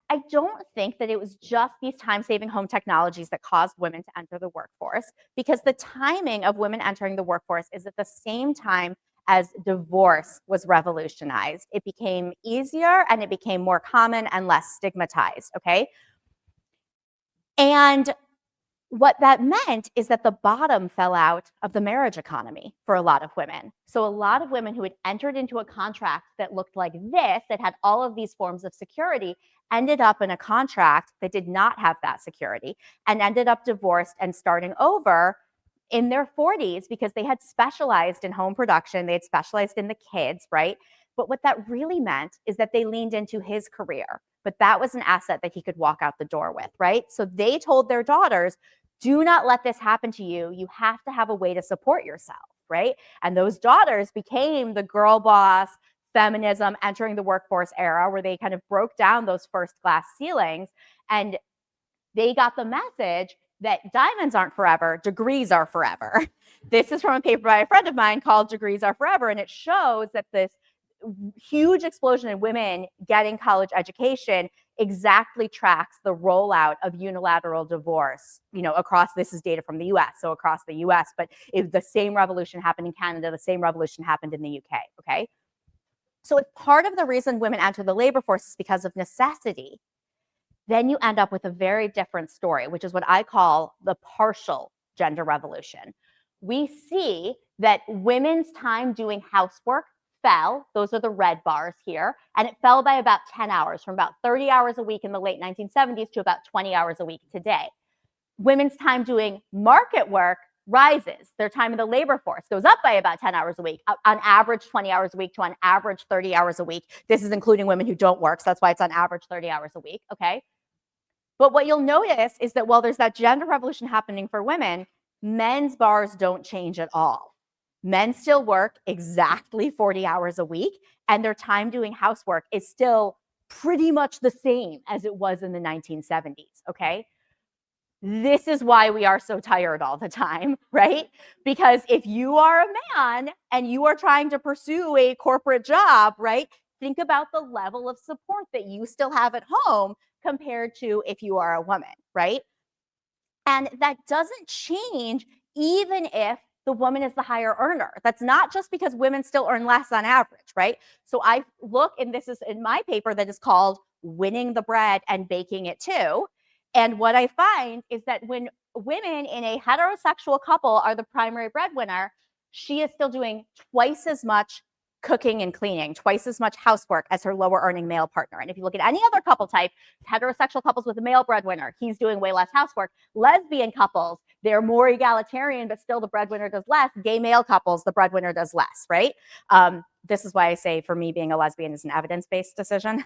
I don't think that it was just these time-saving home technologies that caused women to enter the workforce, because the timing of women entering the workforce is at the same time as divorce was revolutionized. It became easier and it became more common and less stigmatized, okay? And what that meant is that the bottom fell out of the marriage economy for a lot of women. So a lot of women who had entered into a contract that looked like this, that had all of these forms of security, ended up in a contract that did not have that security and ended up divorced and starting over in their 40s because they had specialized in home production, they had specialized in the kids, right? But what that really meant is that they leaned into his career, but that was an asset that he could walk out the door with, right? So they told their daughters, do not let this happen to you. You have to have a way to support yourself, right? And those daughters became the girl boss, feminism, entering the workforce era, where they kind of broke down those first glass ceilings, and they got the message that diamonds aren't forever, degrees are forever. This is from a paper by a friend of mine called Degrees Are Forever, and it shows that this huge explosion in women getting college education exactly tracks the rollout of unilateral divorce, across, this is data from the US, so across the US, but the same revolution happened in Canada, the same revolution happened in the UK, okay? So if part of the reason women enter the labor force is because of necessity, then you end up with a very different story, which is what I call the partial gender revolution. We see that women's time doing housework fell, those are the red bars here, and it fell by about 10 hours, from about 30 hours a week in the late 1970s to about 20 hours a week today. Women's time doing market work rises. Their time in the labor force goes up by about 10 hours a week, on average 20 hours a week to on average 30 hours a week. This is including women who don't work, so that's why it's on average 30 hours a week, okay? But what you'll notice is that while there's that gender revolution happening for women, men's bars don't change at all. Men still work exactly 40 hours a week, and their time doing housework is still pretty much the same as it was in the 1970s, okay? This is why we are so tired all the time, right? Because if you are a man and you are trying to pursue a corporate job, right, think about the level of support that you still have at home compared to if you are a woman, right? And that doesn't change even if the woman is the higher earner. That's not just because women still earn less on average, right? So I look, and this is in my paper that is called Winning the Bread and Baking It Too. And what I find is that when women in a heterosexual couple are the primary breadwinner, she is still doing twice as much cooking and cleaning, twice as much housework as her lower earning male partner. And if you look at any other couple type, heterosexual couples with a male breadwinner, he's doing way less housework. Lesbian couples, they're more egalitarian, but still the breadwinner does less. Gay male couples, the breadwinner does less, right? This is why I say for me, being a lesbian is an evidence-based decision.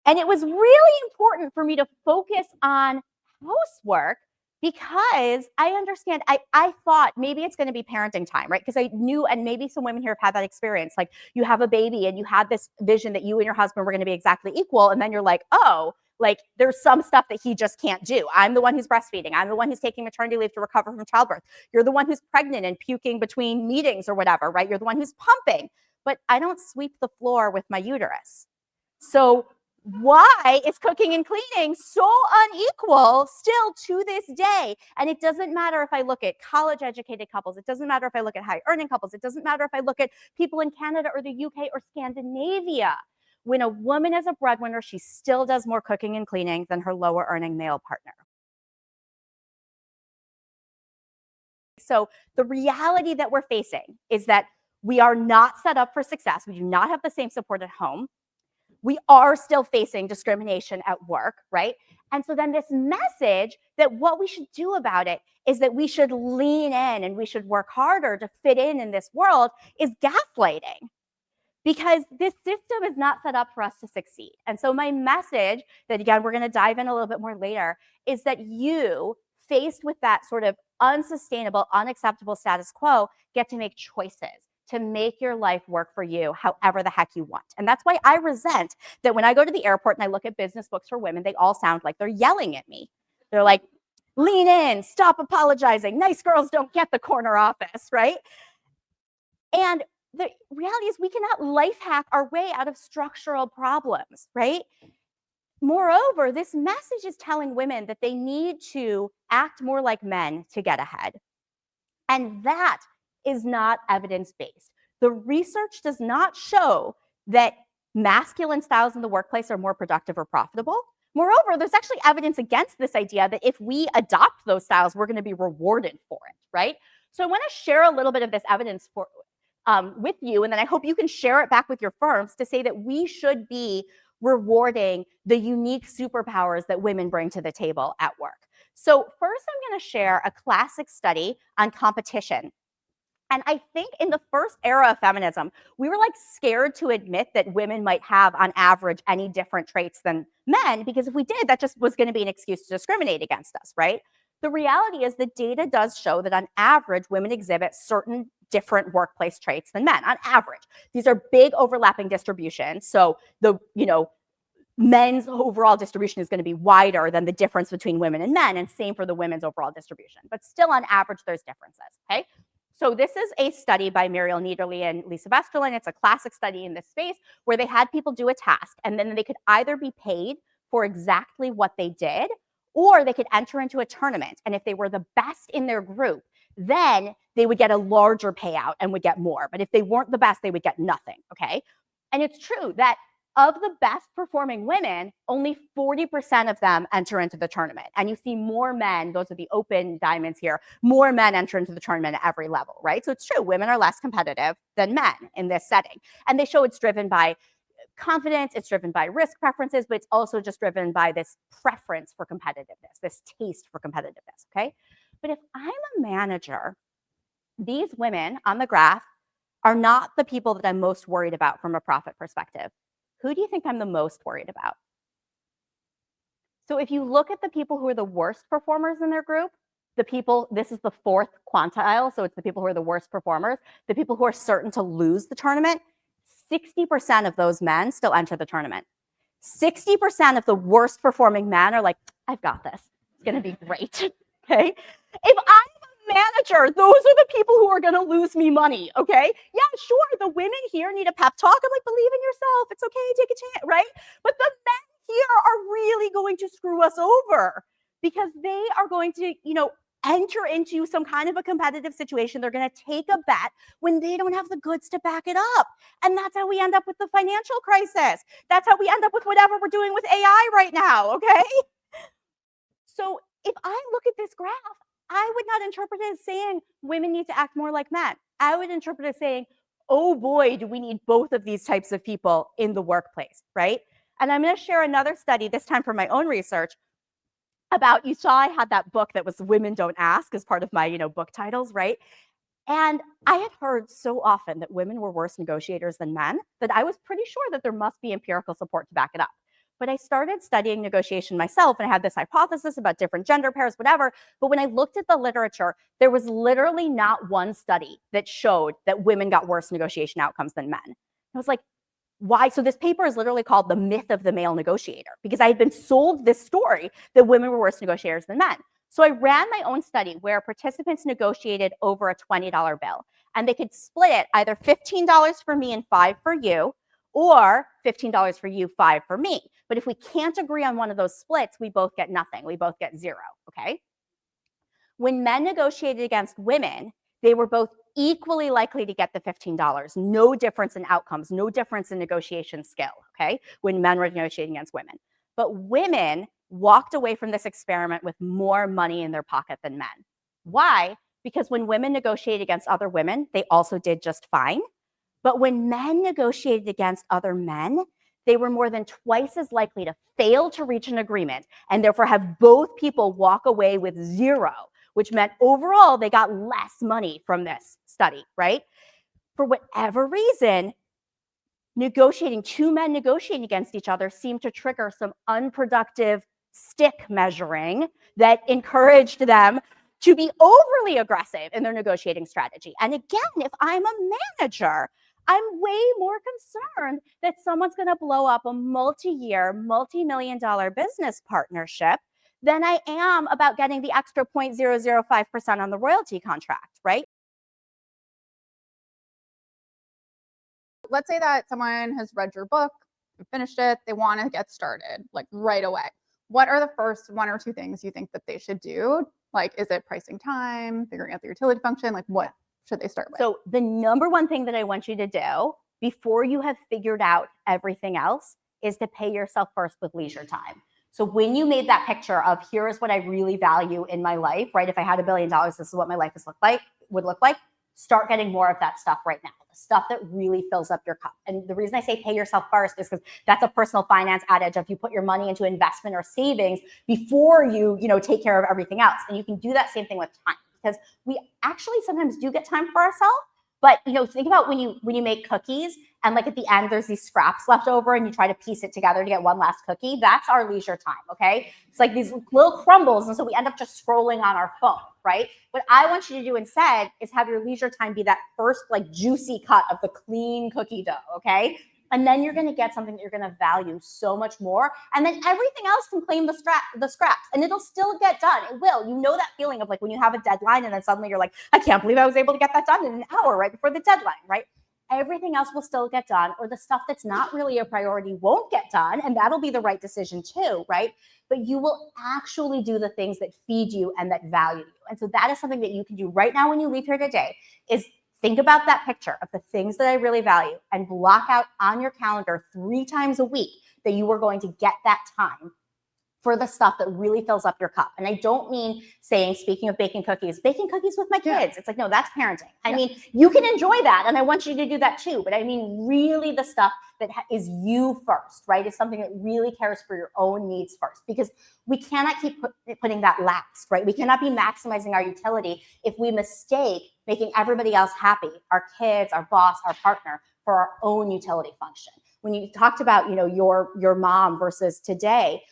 And it was really important for me to focus on housework because I understand, I thought maybe it's going to be parenting time, right? Because I knew, and maybe some women here have had that experience, like you have a baby and you had this vision that you and your husband were going to be exactly equal. And then you're like, oh, like there's some stuff that he just can't do. I'm the one who's breastfeeding. I'm the one who's taking maternity leave to recover from childbirth. You're the one who's pregnant and puking between meetings or whatever, right? You're the one who's pumping, but I don't sweep the floor with my uterus. So why is cooking and cleaning so unequal still to this day? And it doesn't matter if I look at college educated couples. It doesn't matter if I look at high earning couples. It doesn't matter if I look at people in Canada or the UK or Scandinavia. When a woman is a breadwinner, she still does more cooking and cleaning than her lower earning male partner. So the reality that we're facing is that we are not set up for success. We do not have the same support at home. We are still facing discrimination at work, right? And so then this message that what we should do about it is that we should lean in and we should work harder to fit in this world is gaslighting, because this system is not set up for us to succeed. And so my message that, again, we're going to dive in a little bit more later, is that you, faced with that sort of unsustainable, unacceptable status quo, get to make choices to make your life work for you however the heck you want. And that's why I resent that when I go to the airport and I look at business books for women, they all sound like they're yelling at me. They're like, lean in, stop apologizing. Nice girls don't get the corner office, right? And the reality is we cannot life hack our way out of structural problems, right? Moreover, this message is telling women that they need to act more like men to get ahead. And that is not evidence-based. The research does not show that masculine styles in the workplace are more productive or profitable. Moreover, there's actually evidence against this idea that if we adopt those styles, we're going to be rewarded for it, right? So I want to share a little bit of this evidence with you, and then I hope you can share it back with your firms to say that we should be rewarding the unique superpowers that women bring to the table at work. So first, I'm going to share a classic study on competition. And I think in the first era of feminism, we were like scared to admit that women might have on average any different traits than men, because if we did, that just was going to be an excuse to discriminate against us, right? The reality is the data does show that on average, women exhibit certain different workplace traits than men on average. These are big overlapping distributions. So men's overall distribution is going to be wider than the difference between women and men, and same for the women's overall distribution. But still, on average, there's differences, okay? So this is a study by Muriel Niederle and Lisa Westerlin. It's a classic study in this space where they had people do a task, and then they could either be paid for exactly what they did, or they could enter into a tournament. And if they were the best in their group, then they would get a larger payout and would get more. But if they weren't the best, they would get nothing, okay? And it's true that of the best performing women, only 40% of them enter into the tournament. And you see more men, those are the open diamonds here, more men enter into the tournament at every level, right? So it's true, women are less competitive than men in this setting. And they show it's driven by confidence, it's driven by risk preferences, but it's also just driven by this preference for competitiveness, this taste for competitiveness, okay? But if I'm a manager, these women on the graph are not the people that I'm most worried about from a profit perspective. Who do you think I'm the most worried about? So if you look at the people who are the worst performers in their group, this is the fourth quantile, so it's the people who are the worst performers, the people who are certain to lose the tournament, 60% of those men still enter the tournament. 60% of the worst performing men are like, I've got this. It's going to be great, okay? If I'm a manager, those are the people who are going to lose me money, okay? Yeah, sure, the women here need a pep talk. I'm like, believe in yourself. It's okay, take a chance, right? But the men here are really going to screw us over because they are going to, enter into some kind of a competitive situation. They're going to take a bet when they don't have the goods to back it up. And that's how we end up with the financial crisis. That's how we end up with whatever we're doing with AI right now, okay? So if I look at this graph, I would not interpret it as saying women need to act more like men. I would interpret it as saying, oh boy, do we need both of these types of people in the workplace, right? And I'm going to share another study, this time from my own research, about, you saw I had that book that was Women Don't Ask as part of my, book titles, right? And I had heard so often that women were worse negotiators than men that I was pretty sure that there must be empirical support to back it up. But I started studying negotiation myself, and I had this hypothesis about different gender pairs, whatever. But when I looked at the literature, there was literally not one study that showed that women got worse negotiation outcomes than men. I was like, why? So this paper is literally called The Myth of the Male Negotiator, because I had been sold this story that women were worse negotiators than men. So I ran my own study where participants negotiated over a $20 bill, and they could split it either $15 for me and $5 for you, or $15 for you, $5 for me. But if we can't agree on one of those splits, we both get nothing. We both get zero, okay? When men negotiated against women, they were both equally likely to get the $15. No difference in outcomes, no difference in negotiation skill, okay, when men were negotiating against women. But women walked away from this experiment with more money in their pocket than men. Why? Because when women negotiated against other women, they also did just fine. But when men negotiated against other men, they were more than twice as likely to fail to reach an agreement and therefore have both people walk away with zero, which meant overall they got less money from this study, right? For whatever reason, two men negotiating against each other seemed to trigger some unproductive stick measuring that encouraged them to be overly aggressive in their negotiating strategy. And again, if I'm a manager, I'm way more concerned that someone's going to blow up a multi-year, multi-million-dollar business partnership than I am about getting the extra 0.005% on the royalty contract, right? let's say that someone has read your book, finished it, they want to get started like right away. What are the first 1 or 2 things you think that they should do? Like, is it pricing time, figuring out the utility function? Like, what should they start with? So the number one thing that I want you to do before you have figured out everything else is to pay yourself first with leisure time. So when you made that picture of here is what I really value in my life, right? If I had $1 billion, this is what my life would look like. Start getting more of that stuff right now, the stuff that really fills up your cup. And the reason I say pay yourself first is because that's a personal finance adage of you put your money into investment or savings before you take care of everything else. And you can do that same thing with time, because we actually sometimes do get time for ourselves. But think about when you make cookies and like at the end there's these scraps left over and you try to piece it together to get one last cookie. That's our leisure time, okay? It's like these little crumbles, and so we end up just scrolling on our phone, right? What I want you to do instead is have your leisure time be that first like juicy cut of the clean cookie dough, okay? And then you're going to get something that you're going to value so much more. And then everything else can claim the scraps, and it'll still get done. It will. That feeling of like when you have a deadline and then suddenly you're like, I can't believe I was able to get that done in an hour right before the deadline, right? Everything else will still get done, or the stuff that's not really a priority won't get done. And that'll be the right decision too, right? But you will actually do the things that feed you and that value you. And so that is something that you can do right now when you leave here today, is think about that picture of the things that I really value and block out on your calendar 3 times a week that you are going to get that time for the stuff that really fills up your cup. And I don't mean saying, speaking of baking cookies with my kids. It's like, no, that's parenting. I mean, you can enjoy that, and I want you to do that too. But I mean, really the stuff that is you first, right? Is something that really cares for your own needs first, because we cannot keep putting that last, right? We cannot be maximizing our utility if we mistake making everybody else happy, our kids, our boss, our partner, for our own utility function. When you talked about, your mom versus today,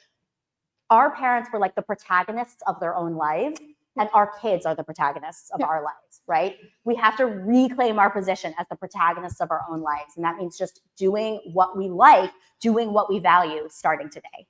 our parents were like the protagonists of their own lives, and our kids are the protagonists of our lives, right? We have to reclaim our position as the protagonists of our own lives. And that means just doing what we like, doing what we value starting today.